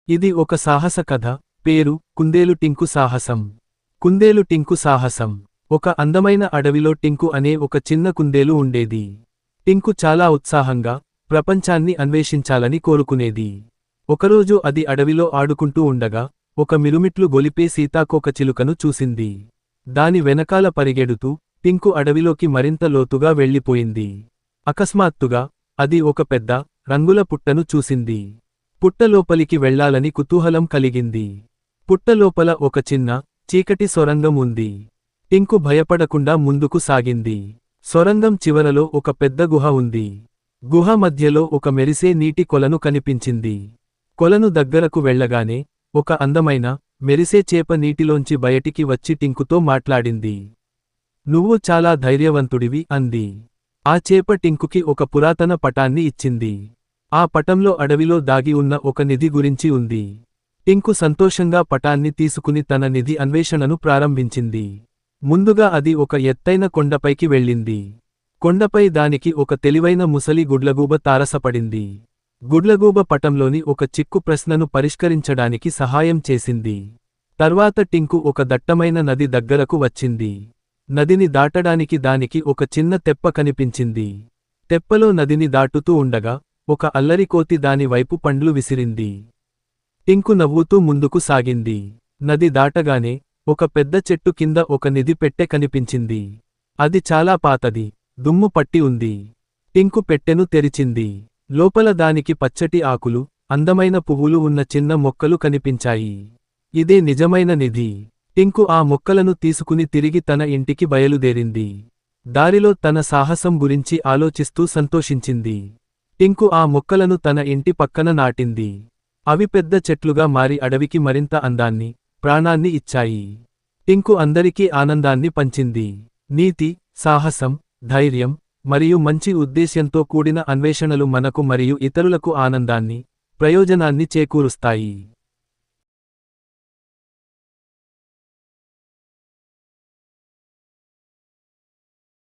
ఇది ఒక సాహస కథ. పేరు కుందేలు టింకు సాహసం. కుందేలు టింకు సాహసం. ఒక అందమైన అడవిలో టింకు అనే ఒక చిన్న కుందేలు ఉండేది. టింకు చాలా ఉత్సాహంగా ప్రపంచాన్ని అన్వేషించాలని కోరుకునేది. ఒకరోజు అది అడవిలో ఆడుకుంటూ ఉండగా ఒక మిరుమిట్లు గొలిపే సీతాకోకచిలుకను చూసింది. దాని వెనకాల పరిగెడుతూ టింకు అడవిలోకి మరింత లోతుగా వెళ్ళిపోయింది. అకస్మాత్తుగా అది ఒక పెద్ద రంగుల పుట్టను చూసింది. పుట్టలోపలికి వెళ్లాలని కుతూహలం కలిగింది. పుట్టలోపల ఒక చిన్న చీకటి సొరంగం ఉంది. టింకు భయపడకుండా ముందుకు సాగింది. సొరంగం చివరలో ఒక పెద్ద గుహ ఉంది. గుహ మధ్యలో ఒక మెరిసే నీటి కొలను కనిపించింది. కొలను దగ్గరకు వెళ్లగానే ఒక అందమైన మెరిసే చేప నీటిలోంచి బయటికి వచ్చి టింకుతో మాట్లాడింది. నువ్వు చాలా ధైర్యవంతుడివి అంది. ఆ చేప టింకుకి ఒక పురాతన పటాన్ని ఇచ్చింది. ఆ పటంలో అడవిలో దాగి ఉన్న ఒక నిధి గురించి ఉంది. టింకు సంతోషంగా పటాన్ని తీసుకుని తన నిధి అన్వేషణను ప్రారంభించింది. ముందుగా అది ఒక ఎత్తైన కొండపైకి వెళ్ళింది. కొండపై దానికి ఒక తెలివైన ముసలి గుడ్లగూబ తారసపడింది. గుడ్లగూబ పటంలోని ఒక చిక్కు ప్రశ్నను పరిష్కరించడానికి సహాయం చేసింది. తర్వాత టింకు ఒక దట్టమైన నది దగ్గరకు వచ్చింది. నదిని దాటడానికి దానికి ఒక చిన్న తెప్ప కనిపించింది. తెప్పలో నదిని దాటుతూ ఉండగా ఒక అల్లరికోతి దాని వైపు పండ్లు విసిరింది. టింకు నవ్వుతూ ముందుకు సాగింది. నది దాటగానే ఒక పెద్ద చెట్టు కింద ఒక నిధి పెట్టె కనిపించింది. అది చాలా పాతది, దుమ్ము పట్టి ఉంది. టింకు పెట్టెను తెరిచింది. లోపల దానికి పచ్చటి ఆకులు, అందమైన పువ్వులు ఉన్న చిన్న మొక్కలు కనిపించాయి. ఇదే నిజమైన నిధి. టింకు ఆ మొక్కలను తీసుకుని తిరిగి తన ఇంటికి బయలుదేరింది. దారిలో తన సాహసం గురించి ఆలోచిస్తూ సంతోషించింది. టింకు ఆ మొక్కలను తన ఇంటి పక్కన నాటింది. అవి పెద్ద చెట్లుగా మారి అడవికి మరింత అందాన్ని, ప్రాణాన్ని ఇచ్చాయి. టింకు అందరికీ ఆనందాన్ని పంచింది. నీతి, సాహసం, ధైర్యం మరియు మంచి ఉద్దేశ్యంతో కూడిన అన్వేషణలు మనకు మరియు ఇతరులకు ఆనందాన్ని, ప్రయోజనాన్ని చేకూరుస్తాయి.